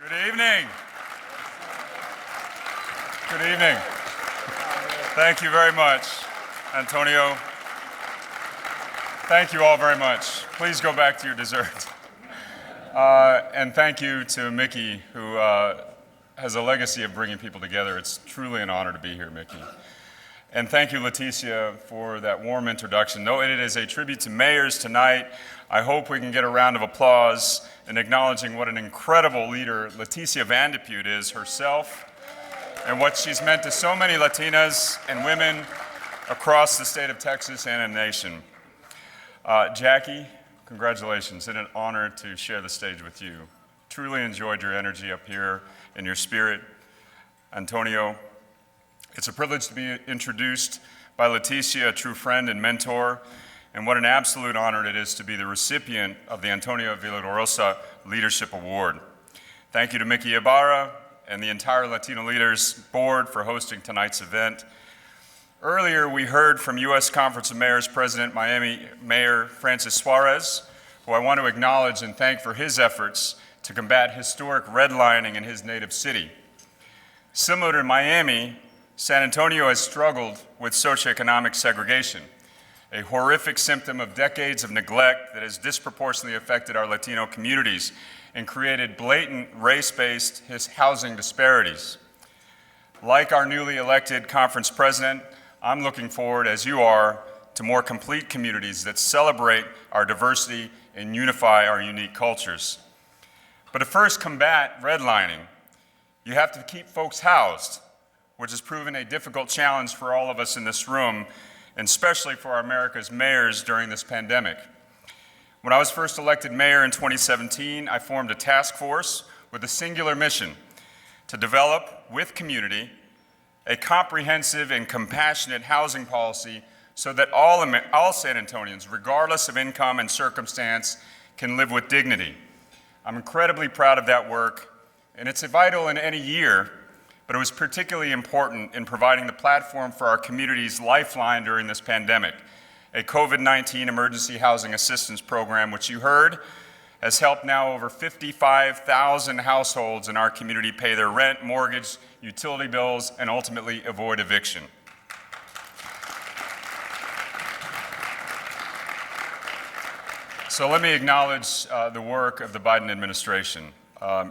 Good evening. Good evening. Thank you very much, Antonio. Thank you all very much. Please go back to your dessert. And thank you to Mickey, who has a legacy of bringing people together. It's truly an honor to be here, Mickey. And thank you, Leticia, for that warm introduction. Though it is a tribute to mayors tonight, I hope we can get a round of applause in acknowledging what an incredible leader Leticia Van de Putte is herself and what she's meant to so many Latinas and women across the state of Texas and the nation. Jackie, congratulations. It's an honor to share the stage with you. Truly enjoyed your energy up here and your spirit. Antonio, it's a privilege to be introduced by Leticia, a true friend and mentor, and what an absolute honor it is to be the recipient of the Antonio Villaraigosa Leadership Award. Thank you to Mickey Ibarra and the entire Latino Leaders Board for hosting tonight's event. Earlier, we heard from U.S. Conference of Mayors President Miami Mayor Francis Suarez, who I want to acknowledge and thank for his efforts to combat historic redlining in his native city. Similar to Miami, San Antonio has struggled with socioeconomic segregation, a horrific symptom of decades of neglect that has disproportionately affected our Latino communities and created blatant race-based housing disparities. Like our newly elected conference president, I'm looking forward, as you are, to more complete communities that celebrate our diversity and unify our unique cultures. But to first combat redlining, you have to keep folks housed, which has proven a difficult challenge for all of us in this room, and especially for our America's mayors during this pandemic. When I was first elected mayor in 2017, I formed a task force with a singular mission to develop, with community, a comprehensive and compassionate housing policy so that all San Antonians, regardless of income and circumstance, can live with dignity. I'm incredibly proud of that work, and it's vital in any year, but it was particularly important in providing the platform for our community's lifeline during this pandemic, a COVID-19 emergency housing assistance program, which you heard has helped now over 55,000 households in our community pay their rent, mortgage, utility bills, and ultimately avoid eviction. So let me acknowledge the work of the Biden administration.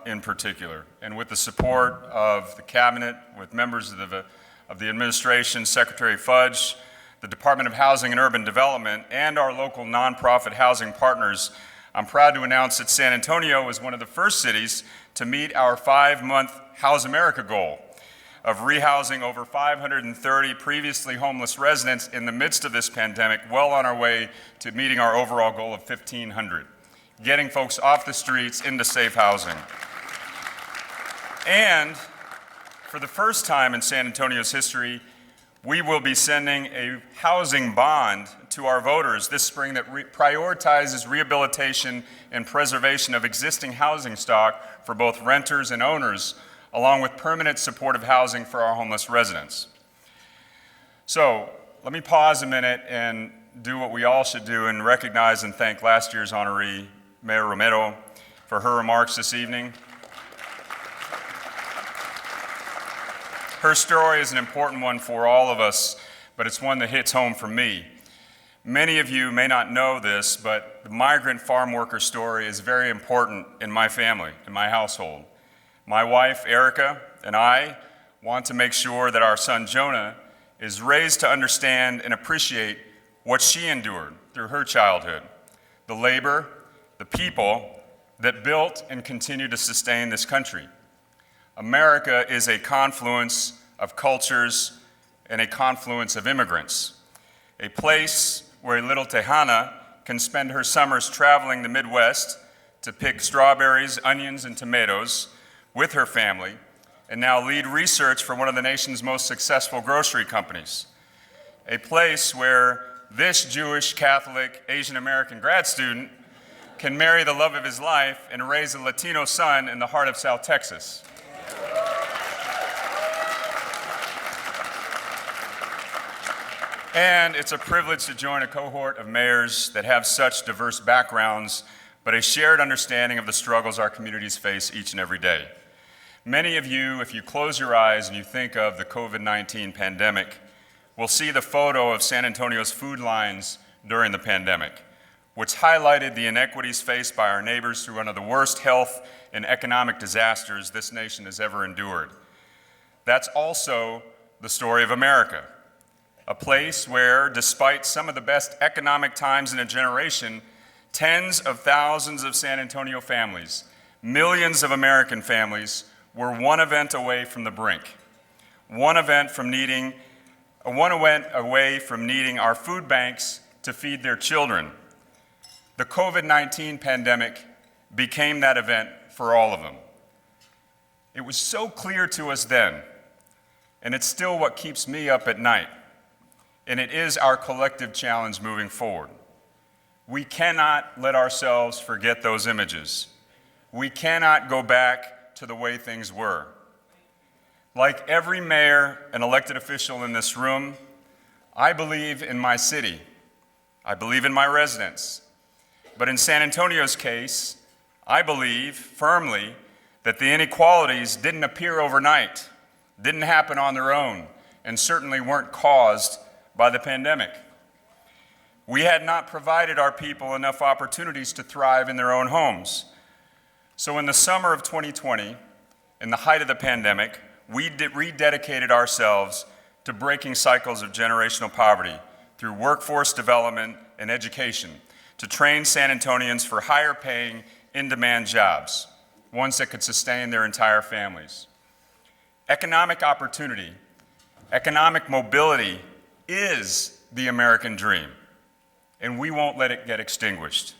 In particular, and with the support of the cabinet, with members of the administration, Secretary Fudge, the Department of Housing and Urban Development, and our local nonprofit housing partners, I'm proud to announce that San Antonio was one of the first cities to meet our 5-month House America goal of rehousing over 530 previously homeless residents in the midst of this pandemic, well on our way to meeting our overall goal of 1,500. Getting folks off the streets into safe housing. And for the first time in San Antonio's history, we will be sending a housing bond to our voters this spring that prioritizes rehabilitation and preservation of existing housing stock for both renters and owners, along with permanent supportive housing for our homeless residents. So let me pause a minute and do what we all should do and recognize and thank last year's honoree, Mayor Romero, for her remarks this evening. Her story is an important one for all of us, but it's one that hits home for me. Many of you may not know this, but the migrant farm worker story is very important in my family, in my household. My wife, Erica, and I want to make sure that our son, Jonah, is raised to understand and appreciate what she endured through her childhood, the labor, the people that built and continue to sustain this country. America is a confluence of cultures and a confluence of immigrants, a place where little Tejana can spend her summers traveling the Midwest to pick strawberries, onions, and tomatoes with her family, and now lead research for one of the nation's most successful grocery companies, a place where this Jewish, Catholic, Asian American grad student can marry the love of his life and raise a Latino son in the heart of South Texas. And it's a privilege to join a cohort of mayors that have such diverse backgrounds, but a shared understanding of the struggles our communities face each and every day. Many of you, if you close your eyes and you think of the COVID-19 pandemic, will see the photo of San Antonio's food lines during the pandemic, which highlighted the inequities faced by our neighbors through one of the worst health and economic disasters this nation has ever endured. That's also the story of America, a place where, despite some of the best economic times in a generation, tens of thousands of San Antonio families, millions of American families, were one event away from the brink, one event away from needing our food banks to feed their children. The COVID-19 pandemic became that event for all of them. It was so clear to us then, and it's still what keeps me up at night, and it is our collective challenge moving forward. We cannot let ourselves forget those images. We cannot go back to the way things were. Like every mayor and elected official in this room, I believe in my city. I believe in my residents. But in San Antonio's case, I believe firmly that the inequalities didn't appear overnight, didn't happen on their own, and certainly weren't caused by the pandemic. We had not provided our people enough opportunities to thrive in their own homes. So in the summer of 2020, in the height of the pandemic, we rededicated ourselves to breaking cycles of generational poverty through workforce development and education to train San Antonians for higher paying, in-demand jobs, ones that could sustain their entire families. Economic opportunity, economic mobility is the American dream, and we won't let it get extinguished.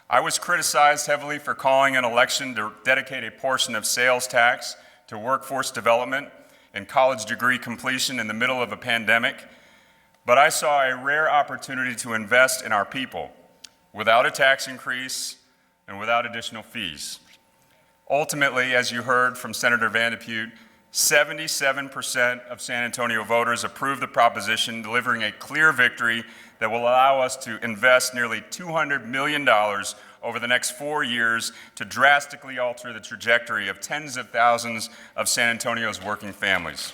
I was criticized heavily for calling an election to dedicate a portion of sales tax to workforce development and college degree completion in the middle of a pandemic, but I saw a rare opportunity to invest in our people without a tax increase and without additional fees. Ultimately, as you heard from Senator Vandepute, 77% of San Antonio voters approved the proposition, delivering a clear victory that will allow us to invest nearly $200 million over the next 4 years to drastically alter the trajectory of tens of thousands of San Antonio's working families.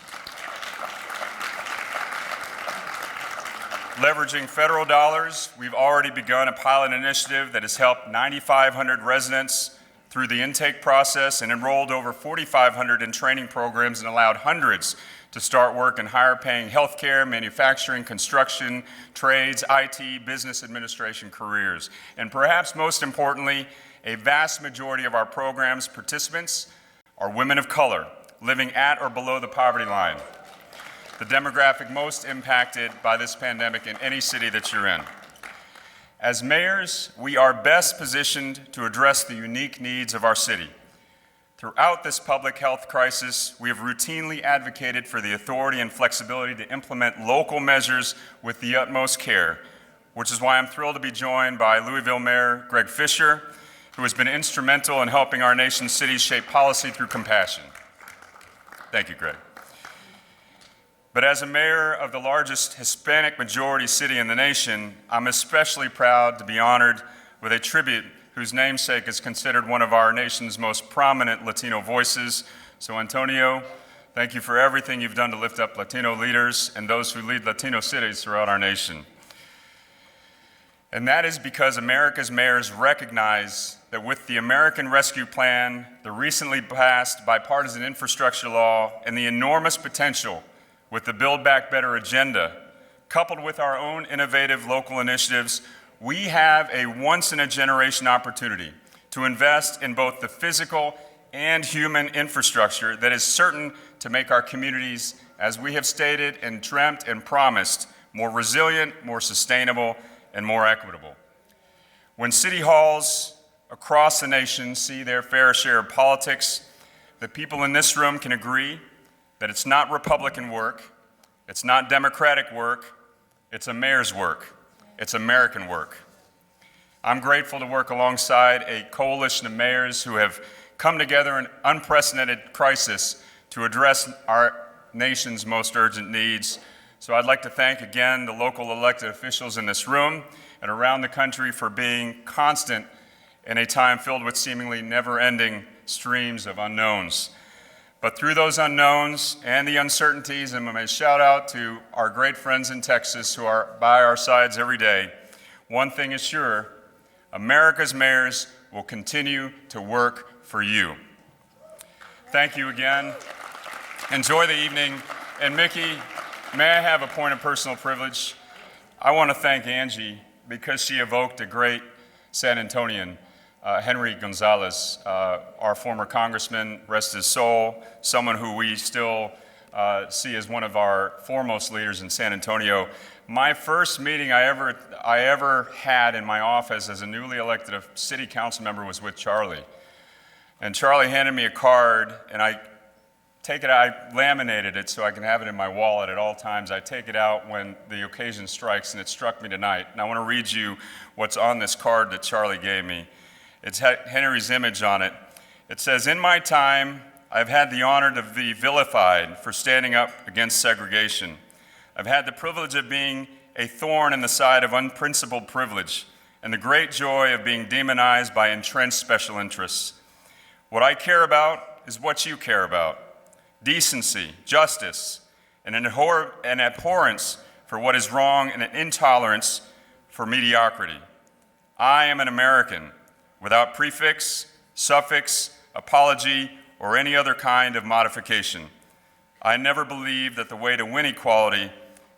Leveraging federal dollars, we've already begun a pilot initiative that has helped 9,500 residents through the intake process and enrolled over 4,500 in training programs and allowed hundreds to start work in higher paying healthcare, manufacturing, construction, trades, IT, business administration careers. And perhaps most importantly, a vast majority of our program's participants are women of color living at or below the poverty line, the demographic most impacted by this pandemic in any city that you're in. As mayors, we are best positioned to address the unique needs of our city. Throughout this public health crisis, we have routinely advocated for the authority and flexibility to implement local measures with the utmost care, which is why I'm thrilled to be joined by Louisville Mayor Greg Fisher, who has been instrumental in helping our nation's cities shape policy through compassion. Thank you, Greg. But as a mayor of the largest Hispanic majority city in the nation, I'm especially proud to be honored with a tribute whose namesake is considered one of our nation's most prominent Latino voices. So Antonio, thank you for everything you've done to lift up Latino leaders and those who lead Latino cities throughout our nation. And that is because America's mayors recognize that with the American Rescue Plan, the recently passed bipartisan infrastructure law, and the enormous potential with the Build Back Better agenda, coupled with our own innovative local initiatives, we have a once-in-a-generation opportunity to invest in both the physical and human infrastructure that is certain to make our communities, as we have stated and dreamt and promised, more resilient, more sustainable, and more equitable. When city halls across the nation see their fair share of politics, the people in this room can agree that it's not Republican work, it's not Democratic work, it's a mayor's work, it's American work. I'm grateful to work alongside a coalition of mayors who have come together in unprecedented crisis to address our nation's most urgent needs. So I'd like to thank again the local elected officials in this room and around the country for being constant in a time filled with seemingly never-ending streams of unknowns. But through those unknowns and the uncertainties, and a shout out to our great friends in Texas who are by our sides every day, one thing is sure: America's mayors will continue to work for you. Thank you again. Enjoy the evening. And Mickey, may I have a point of personal privilege? I want to thank Angie because she evoked a great San Antonian, Henry Gonzalez, our former congressman, rest his soul, someone who we still see as one of our foremost leaders in San Antonio. My first meeting I ever had in my office as a newly elected city council member was with Charlie. And Charlie handed me a card, and I laminated it so I can have it in my wallet at all times. I take it out when the occasion strikes, and it struck me tonight. And I want to read you what's on this card that Charlie gave me. It's Henry's image on it. It says, "In my time, I've had the honor to be vilified for standing up against segregation. I've had the privilege of being a thorn in the side of unprincipled privilege and the great joy of being demonized by entrenched special interests. What I care about is what you care about: decency, justice, and an abhorrence for what is wrong and an intolerance for mediocrity. I am an American without prefix, suffix, apology, or any other kind of modification. I never believed that the way to win equality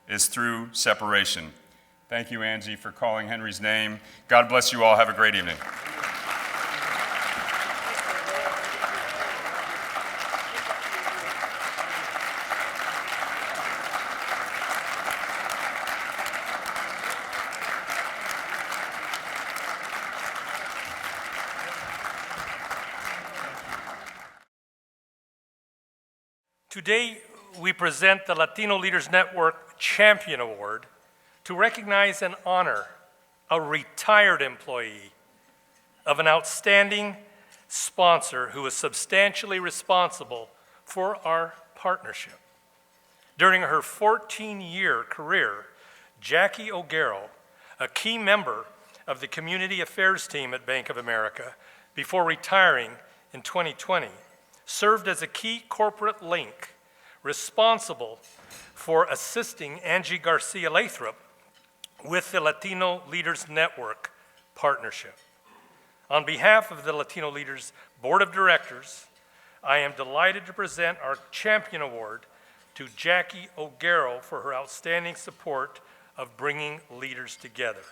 is through separation." Thank you, Angie, for calling Henry's name. God bless you all. Have a great evening. Today, we present the Latino Leaders Network Champion Award to recognize and honor a retired employee of an outstanding sponsor who is substantially responsible for our partnership. During her 14-year career, Jackie O'Garrow, a key member of the Community Affairs team at Bank of America, before retiring in 2020, served as a key corporate link responsible for assisting Angie Garcia Lathrop with the Latino Leaders Network partnership. On behalf of the Latino Leaders Board of Directors, I am delighted to present our Champion Award to Jackie O'Garrow for her outstanding support of bringing leaders together.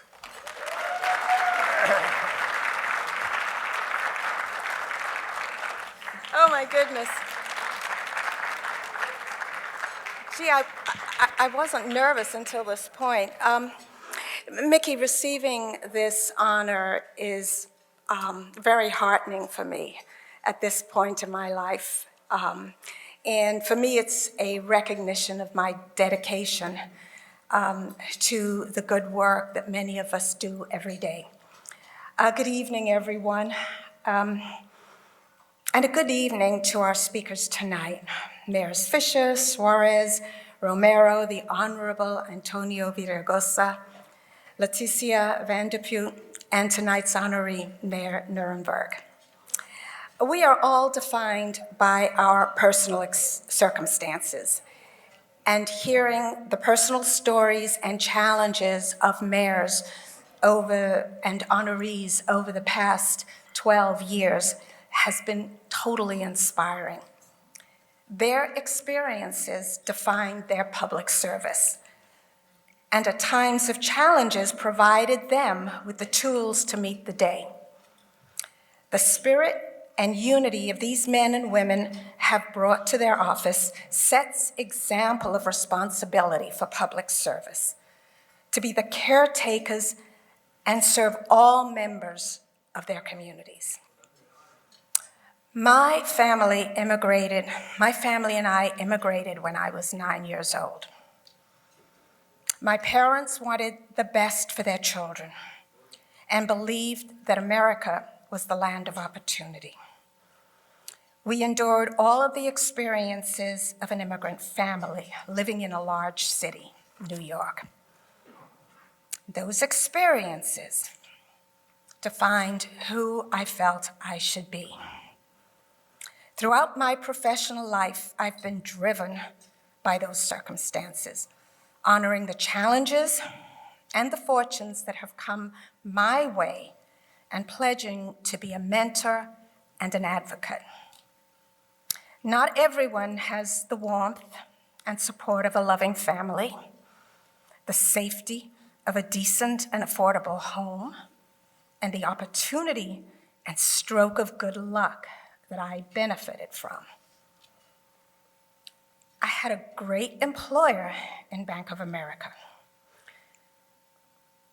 Oh my goodness. Gee, I wasn't nervous until this point. Mickey, receiving this honor is very heartening for me at this point in my life. And for me, it's a recognition of my dedication to the good work that many of us do every day. Good evening, everyone. And a good evening to our speakers tonight, Mayors Fisher, Suarez, Romero, the Honorable Antonio Villaraigosa, Leticia Vanderpute, and tonight's honoree, Mayor Nirenberg. We are all defined by our personal circumstances, and hearing the personal stories and challenges of mayors and honorees over the past 12 years has been totally inspiring. Their experiences defined their public service, and at times of challenges provided them with the tools to meet the day. The spirit and unity of these men and women have brought to their office sets example of responsibility for public service, to be the caretakers and serve all members of their communities. My family and I immigrated when I was 9 years old. My parents wanted the best for their children and believed that America was the land of opportunity. We endured all of the experiences of an immigrant family living in a large city, New York. Those experiences to find who I felt I should be. Throughout my professional life, I've been driven by those circumstances, honoring the challenges and the fortunes that have come my way and pledging to be a mentor and an advocate. Not everyone has the warmth and support of a loving family, the safety of a decent and affordable home, and the opportunity and stroke of good luck that I benefited from. I had a great employer in Bank of America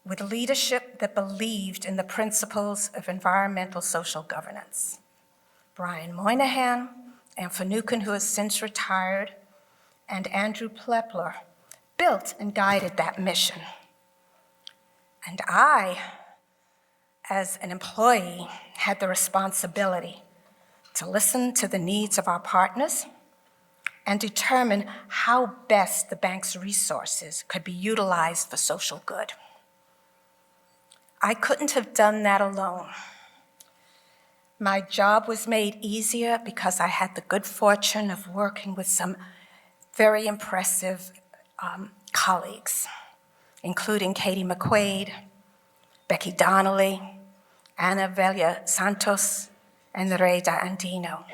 with leadership that believed in the principles of environmental social governance. Brian Moynihan, Anne Finucane, who has since retired, and Andrew Plepler built and guided that mission. And I, as an employee, had the responsibility to listen to the needs of our partners and determine how best the bank's resources could be utilized for social good. I couldn't have done that alone. My job was made easier because I had the good fortune of working with some very impressive colleagues, including Katie McQuaid, Becky Donnelly, Ana Velia Santos, and Reda Andino.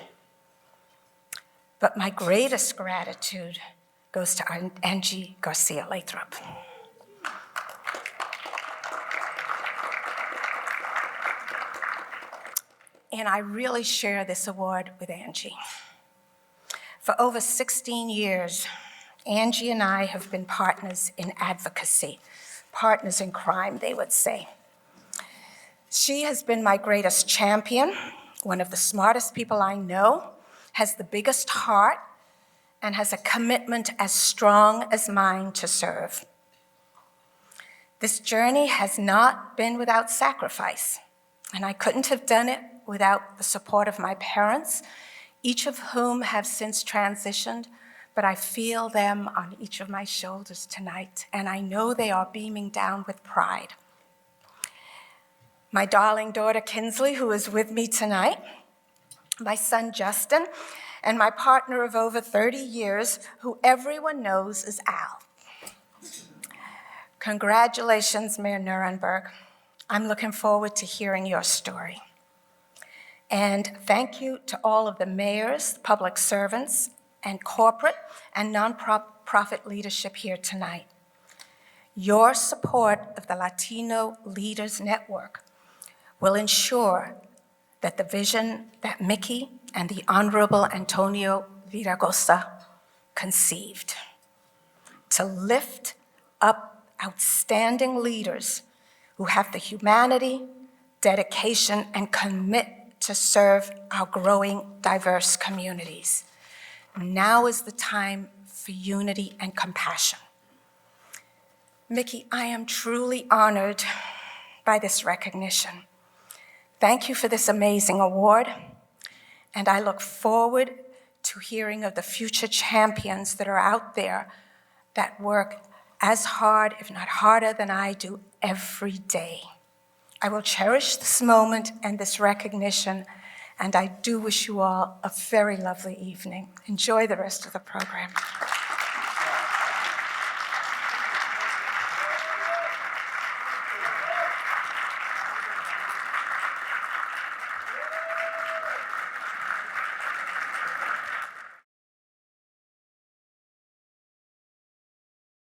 But my greatest gratitude goes to Angie Garcia Lathrop. And I really share this award with Angie. For over 16 years, Angie and I have been partners in advocacy, partners in crime, they would say. She has been my greatest champion, one of the smartest people I know, has the biggest heart, and has a commitment as strong as mine to serve. This journey has not been without sacrifice, and I couldn't have done it without the support of my parents, each of whom have since transitioned, but I feel them on each of my shoulders tonight, and I know they are beaming down with pride. My darling daughter, Kinsley, who is with me tonight, my son, Justin, and my partner of over 30 years, who everyone knows as Al. Congratulations, Mayor Nirenberg. I'm looking forward to hearing your story. And thank you to all of the mayors, public servants, and corporate and nonprofit leadership here tonight. Your support of the Latino Leaders Network will ensure that the vision that Mickey and the Honorable Antonio Viragosa conceived, to lift up outstanding leaders who have the humanity, dedication, and commit to serve our growing diverse communities. Now is the time for unity and compassion. Mickey, I am truly honored by this recognition. Thank you for this amazing award, and I look forward to hearing of the future champions that are out there that work as hard, if not harder, than I do every day. I will cherish this moment and this recognition, and I do wish you all a very lovely evening. Enjoy the rest of the program.